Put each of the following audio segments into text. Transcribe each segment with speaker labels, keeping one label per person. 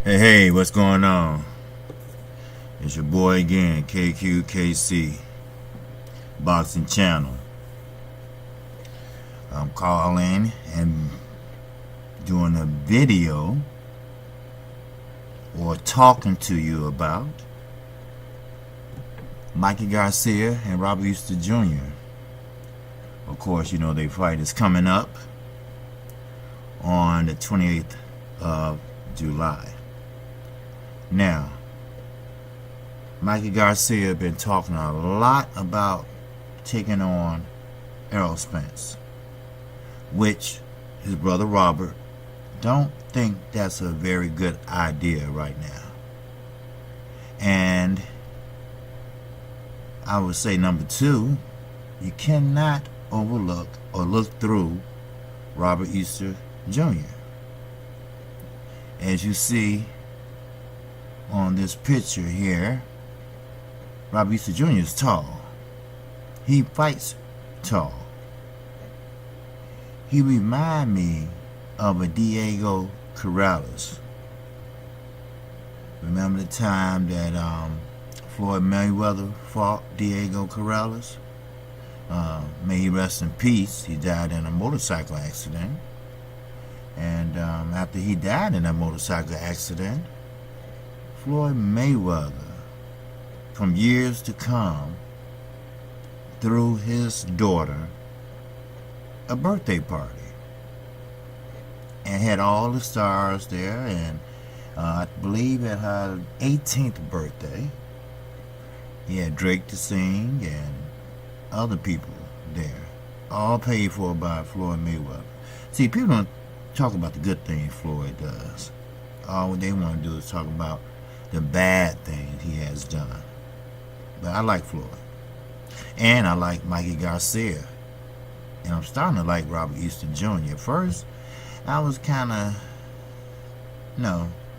Speaker 1: Hey, what's going on? It's your boy again, KQKC Boxing Channel. I'm calling and doing a video or talking to you about Mikey Garcia and Robert Easter Jr. Of course, you know their fight is coming up on the 28th of July. Now, Mikey Garcia been talking a lot about taking on Spence, which his brother Robert don't think that's a very good idea right now. And I would say number two, you cannot overlook or look through Robert Easter Jr. As you see on this picture here, Robert Easter Jr. is tall. He fights tall. He remind me of a Diego Corrales. Remember the time that Floyd Mayweather fought Diego Corrales? May he rest in peace. He died in a motorcycle accident. And after he died in that motorcycle accident, Floyd Mayweather, from years to come, threw his daughter a birthday party and had all the stars there, and I believe at her 18th birthday he had Drake to sing and other people there, all paid for by Floyd Mayweather. See, people don't talk about the good things Floyd does. All they want to do is talk about the bad things he has done. But I like Floyd. And I like Mikey Garcia. And I'm starting to like Robert Easter Jr. First, I was kind of,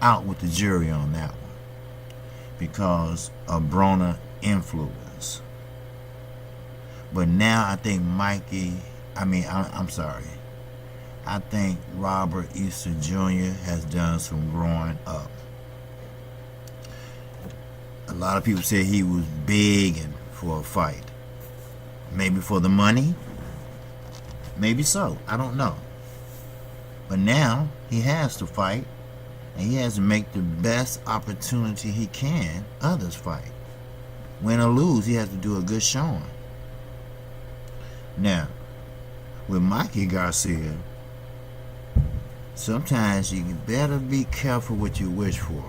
Speaker 1: out with the jury on that one because of Broner influence. But now I think I think Robert Easter Jr. has done some growing up. A lot of people say he was begging for a fight. Maybe for the money. Maybe so. I don't know. But now he has to fight, and he has to make the best opportunity he can others fight. Win or lose, he has to do a good showing. Now, with Mikey Garcia, sometimes you better be careful what you wish for.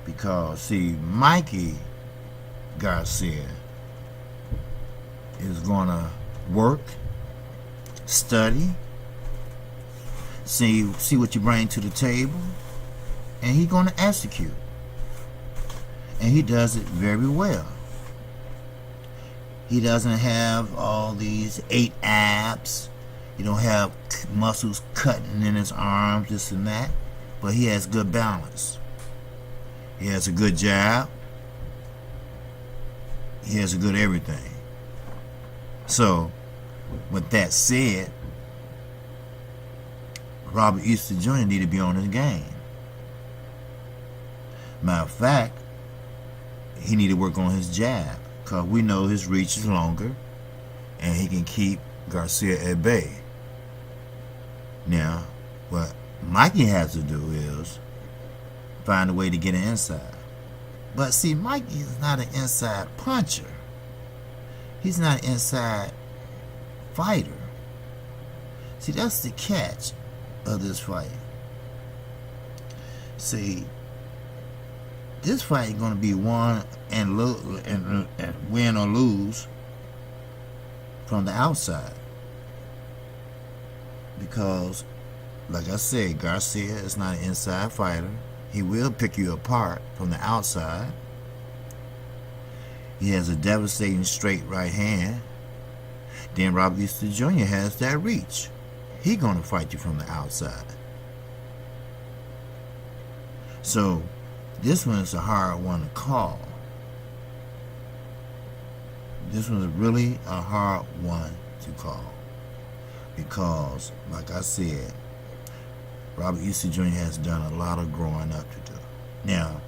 Speaker 1: Because, see, Mikey Garcia is going to work, study, see what you bring to the table, and he's going to execute. And he does it very well. He doesn't have all these 8 abs. He don't have muscles cutting in his arms, this and that. But he has good balance. He has a good jab. He has a good everything. So, with that said, Robert Easter Jr. need to be on his game. Matter of fact, he need to work on his jab, because we know his reach is longer and he can keep Garcia at bay. Now, what Mikey has to do is find a way to get an inside. But see, Mikey is not an inside puncher. He's not an inside fighter. See, that's the catch of this fight. See, this fight is going to be won and win or lose from the outside. Because, like I said, Garcia is not an inside fighter. He will pick you apart from the outside. He has a devastating straight right hand. Then Robert Easter Jr. has that reach. He's going to fight you from the outside. So, this one is a hard one to call. This one's really a hard one to call. Because, like I said, Robert Easter Jr. has done a lot of growing up to do. Now,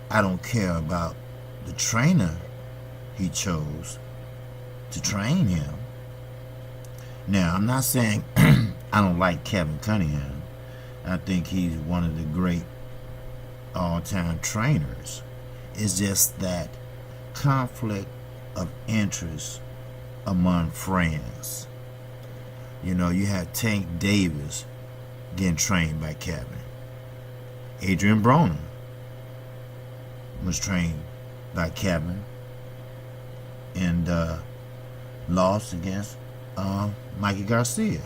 Speaker 1: I don't care about the trainer he chose to train him. Now, I'm not saying I don't like Kevin Cunningham. I think he's one of the great all-time trainers. It's just that conflict of interest among friends. You know, you have Tank Davis getting trained by Kevin. Adrian Broner was trained by Kevin and lost against MIKEY Garcia.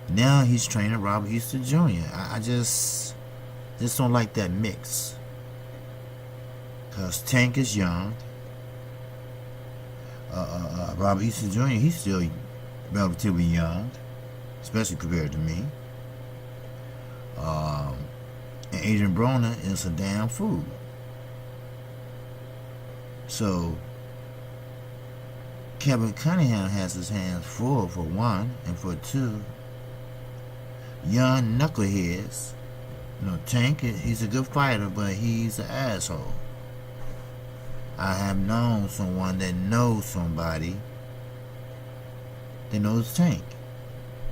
Speaker 1: Now he's training Robert Easter Jr. I just don't like that mix. Because Tank is young. Robert Easter Jr., he's still relatively young, especially compared to me. And Adrian Broner is a damn fool. So Kevin Cunningham has his hands full, for one, and for two, young knuckleheads. You know, Tank, he's a good fighter, but he's an asshole. I have known someone that knows somebody that knows Tank.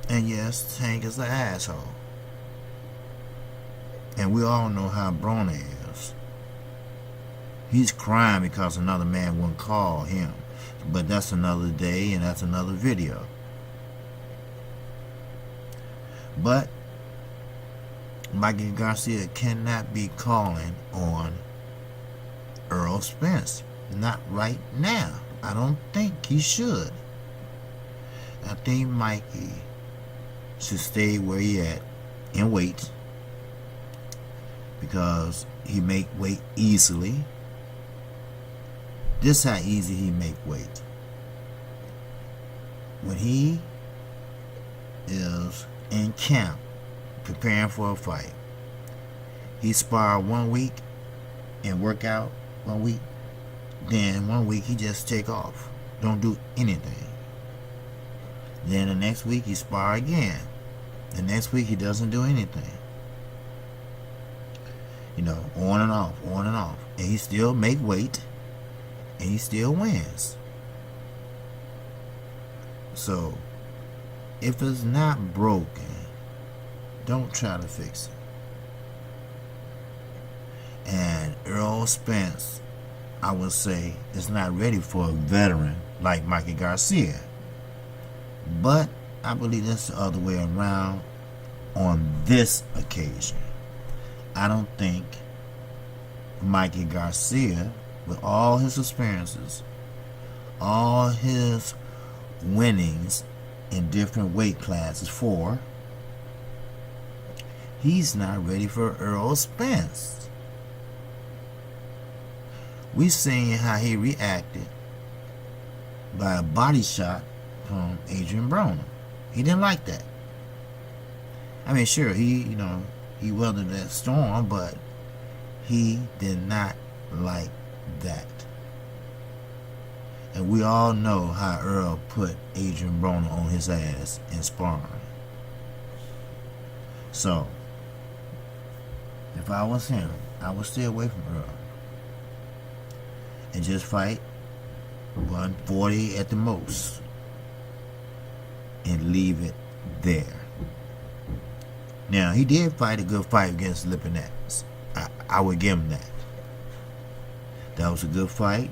Speaker 1: And yes, Tank is an asshole. And we all know how Broner is. He's crying because another man wouldn't call him. But that's another day and that's another video. But MIKEY Garcia cannot be calling on Earl Spence. Not right now. I don't think he should. I think MIKEY should stay where he at and wait, because he make weight easily. This how easy he make weight. When he is in camp preparing for a fight, he spar 1 week and work out 1 week. Then 1 week he just take off, don't do anything. Then the next week he spar again. The next week he doesn't do anything. You know, on and off, on and off. And he still make weight, and he still wins. So, if it's not broken, don't try to fix it. And Earl Spence, I would say, is not ready for a veteran like MIKEY Garcia. But I believe that's the other way around on this occasion. I don't think MIKEY Garcia, with all his experiences, all his winnings in different weight classes, he's not ready for Earl Spence. We seen how he reacted by a body shot from Adrian Broner. He didn't like that. I mean, sure, he weathered that storm, but he did not like that. And we all know how Earl put Adrian Broner on his ass in sparring. So, if I was him, I would stay away from Earl and just fight 140 at the most and leave it there. Now, he did fight a good fight against Lipinets. I would give him that. That was a good fight.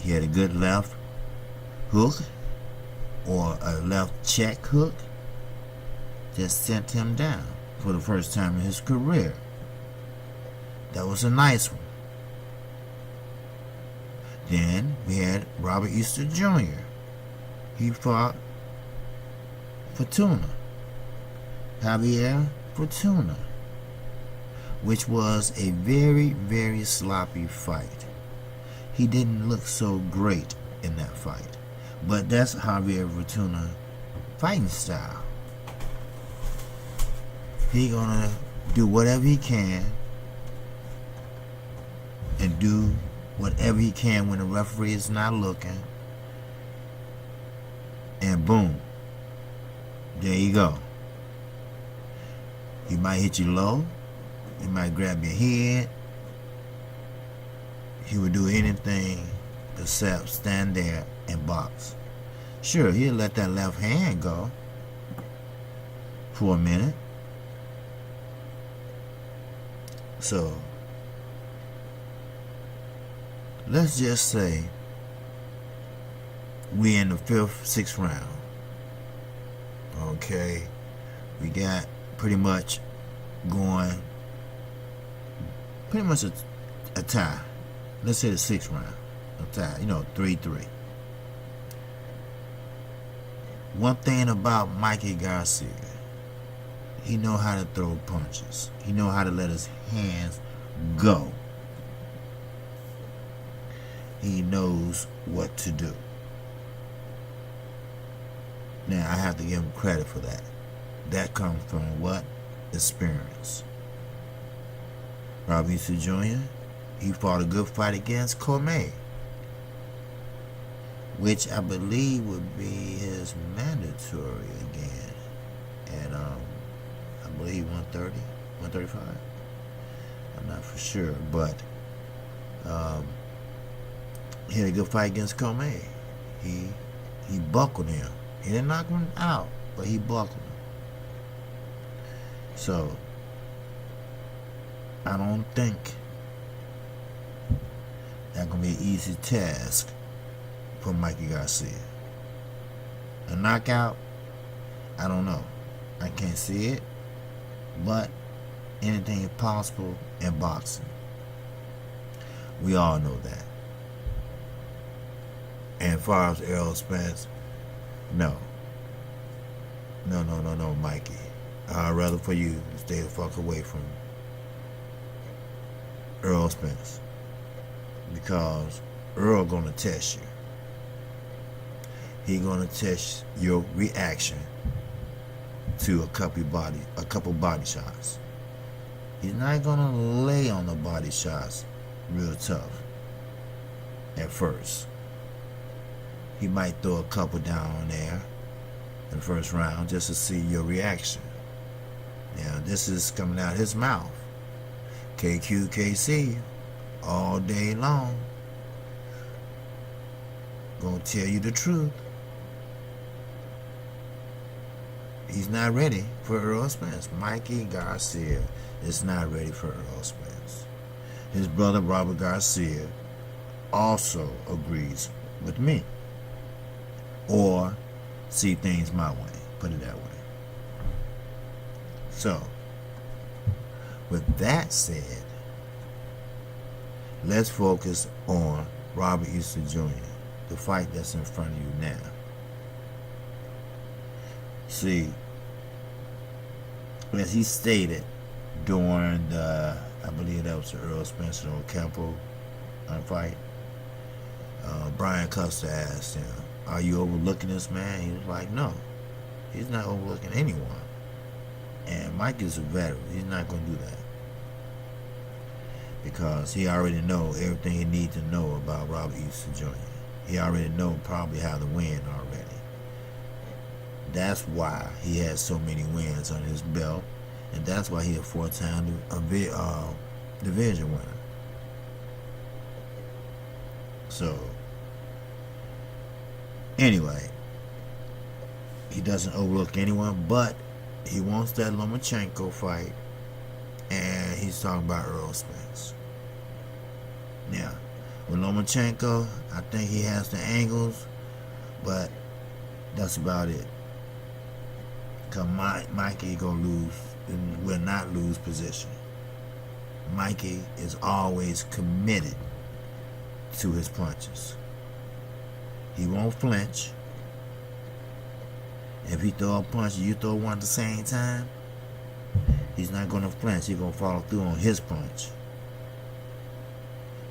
Speaker 1: He had a good left hook, or a left check hook, just sent him down for the first time in his career. That was a nice one. Then we had Robert Easter Jr. He fought Fortuna, Javier Fortuna, which was a very, very sloppy fight. He didn't look so great in that fight, but that's Javier Fortuna fighting style. He gonna do whatever he can and do whatever he can when the referee is not looking, and boom, There you go. He might hit you low. He might grab your head. He would do anything except stand there and box. Sure, he'll let that left hand go for a minute. So, let's just say we in the 5th, 6th round. Okay, we got pretty much going, pretty much a tie. Let's say the 6th round, a tie, 3-3. One thing about Mikey Garcia, he know how to throw punches. He know how to let his hands go. He knows what to do. Now, I have to give him credit for that. That comes from what? Experience. Garcia Jr., he fought a good fight against Cormier, which I believe would be his mandatory again at, I believe 130, 135. I'm not for sure, but he had a good fight against Cormier. He buckled him. He didn't knock him out, but he buckled him. So, I don't think that's going to be an easy task for Mikey Garcia. A knockout, I don't know. I can't see it, but anything is possible in boxing. We all know that. And as far as Errol Spence, no, Mikey. I'd rather for you to stay the fuck away from Errol Spence, because Earl gonna test you. He gonna test your reaction to a couple body shots. He's not gonna lay on the body shots real tough at first. He might throw a couple down there in the first round just to see your reaction. Now, this is coming out his mouth. KQKC all day long. Gonna tell you the truth. He's not ready for Errol Spence. Mikey Garcia is not ready for Errol Spence. His brother Robert Garcia also agrees with me, or see things my way, put it that way. So, with that said, let's focus on Robert Easter Jr., the fight that's in front of you now. See, as he stated during the, I believe that was the Earl Spencer Ocampo fight, Brian Custer asked him, "Are you overlooking this man?" He was like, "No, he's not overlooking anyone." And Mike is a veteran. He's not going to do that, because he already knows everything he needs to know about Robert Easter Jr. He already knows probably how to win already. That's why he has so many wins on his belt, and that's why he's a 4-time division winner. So, anyway, he doesn't overlook anyone, but he wants that Lomachenko fight, and he's talking about Errol Spence. Now, with Lomachenko, I think he has the angles, but that's about it. Because Mikey gonna lose, will not lose position. Mikey is always committed to his punches. He won't flinch. If he throw a punch and you throw one at the same time, he's not going to flinch. He's going to follow through on his punch.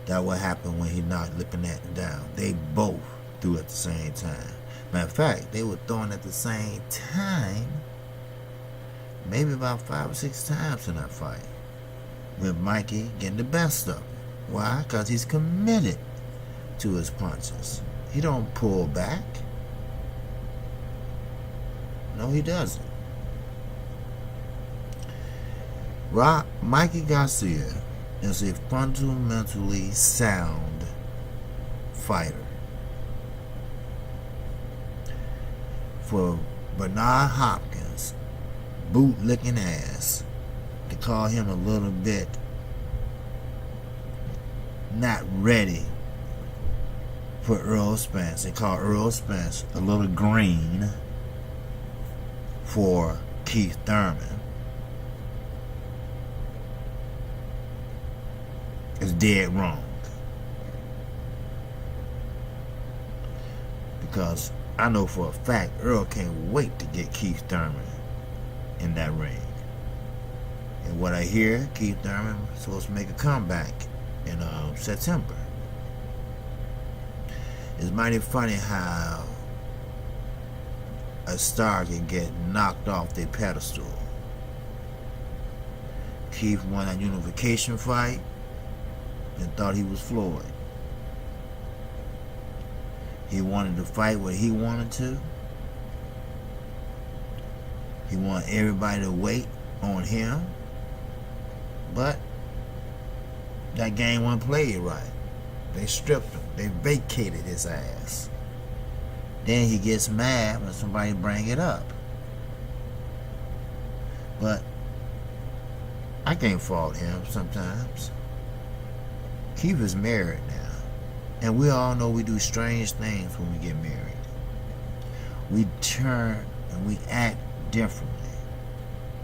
Speaker 1: That what happened when he knocked Lipinette down. They both threw at the same time. Matter of fact, they were throwing at the same time maybe about 5 or 6 times in that fight, with Mikey getting the best of it. Why? Because he's committed to his punches. He don't pull back. No, he doesn't. Mikey Garcia is a fundamentally sound fighter. For Bernard Hopkins' boot-licking ass to call him a little bit not ready for Earl Spence, they call Earl Spence a little green for Keith Thurman, is dead wrong. Because I know for a fact Earl can't wait to get Keith Thurman in that ring. And what I hear, Keith Thurman is supposed to make a comeback in September. It's mighty funny how a star can get knocked off their pedestal. Keith won that unification fight and thought he was Floyd. He wanted to fight what he wanted to. He wanted everybody to wait on him. But that game wasn't played right. They stripped him. They vacated his ass. Then he gets mad when somebody bring it up. But I can't fault him sometimes. Keith is married now. And we all know we do strange things when we get married. We turn and we act differently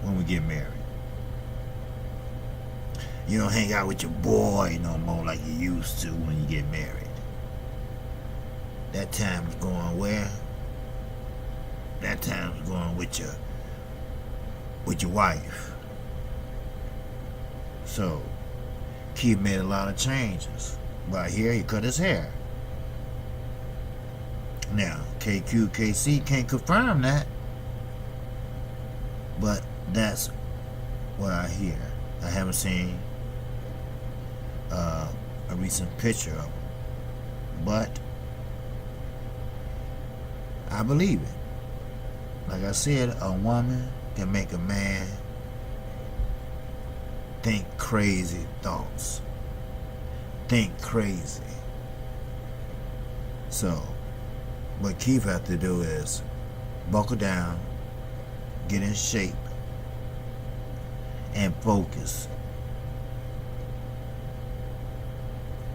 Speaker 1: when we get married. You don't hang out with your boy no more like you used to when you get married. That time is going where? That time is going with your wife. So Keith made a lot of changes. Right here, he cut his hair. Now, KQKC can't confirm that, but that's what I hear. I haven't seen a recent picture of him, but I believe it. Like I said, a woman can make a man think crazy thoughts. Think crazy. So, what Keith has to do is buckle down, get in shape, and focus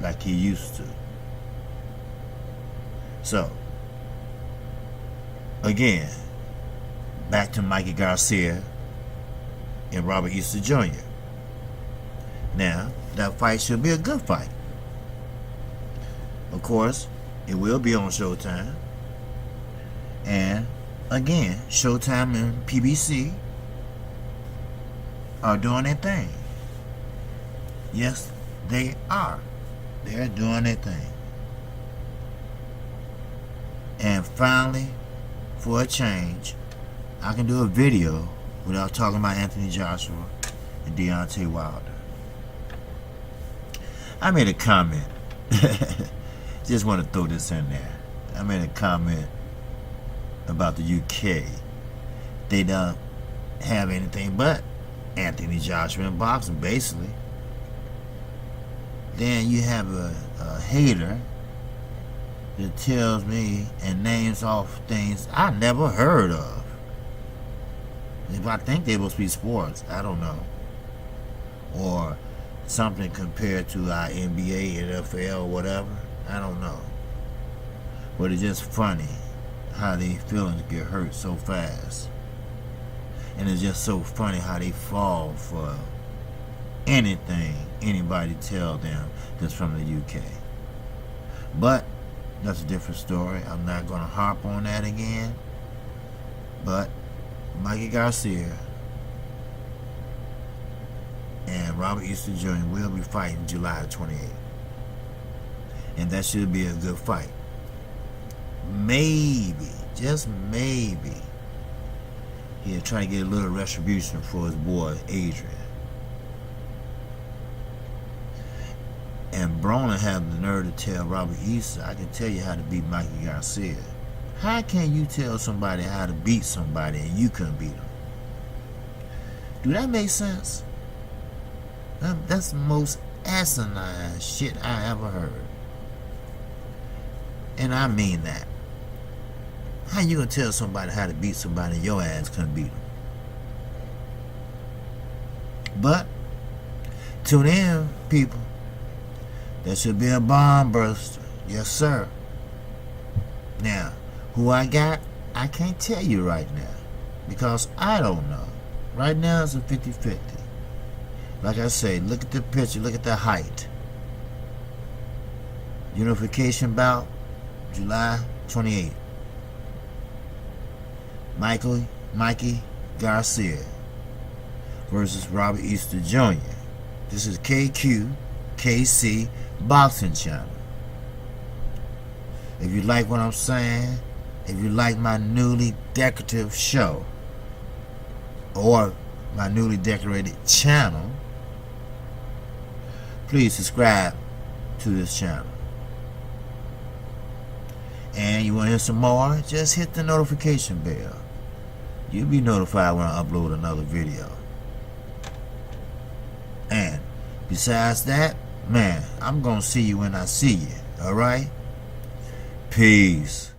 Speaker 1: like he used to. So, again, back to Mikey Garcia and Robert Easter Jr. Now, that fight should be a good fight. Of course, it will be on Showtime. And again, Showtime and PBC are doing their thing. Yes, they are. They're doing their thing. And finally, for a change, I can do a video without talking about Anthony Joshua and Deontay Wilder. I made a comment. Just want to throw this in there. I made a comment about the UK. They don't have anything but Anthony Joshua in boxing, basically. Then you have a hater that tells me and names off things I never heard of. If I think they must be sports, I don't know. Or something compared to our NBA, NFL, whatever. I don't know. But it's just funny how they feelings get hurt so fast. And it's just so funny how they fall for anything anybody tell them that's from the UK. But that's a different story. I'm not going to harp on that again. But Mikey Garcia and Robert Easter Jr. will be fighting July 28th. And that should be a good fight. Maybe, just maybe, he'll try to get a little retribution for his boy Adrian. And Broner had the nerve to tell Robert Easter, I can tell you how to beat Mikey Garcia. How can you tell somebody how to beat somebody and you couldn't beat them? Do that make sense? That's the most asinine shit I ever heard. And I mean that. How you gonna tell somebody how to beat somebody and your ass couldn't beat them? But tune in, people. There should be a bomb burster. Yes, sir. Now, who I got, I can't tell you right now because I don't know. Right now it's a 50-50. Like I say, look at the picture, look at the height. Unification bout, July 28th. Mikey Garcia versus Robert Easter Jr. This is KC Boxing Channel. If you like what I'm saying, if you like my newly decorative show or my newly decorated channel, please subscribe to this channel. And you want to hear some more? Just hit the notification bell. You'll be notified when I upload another video. And besides that, man, I'm gonna see you when I see you. Alright? Peace.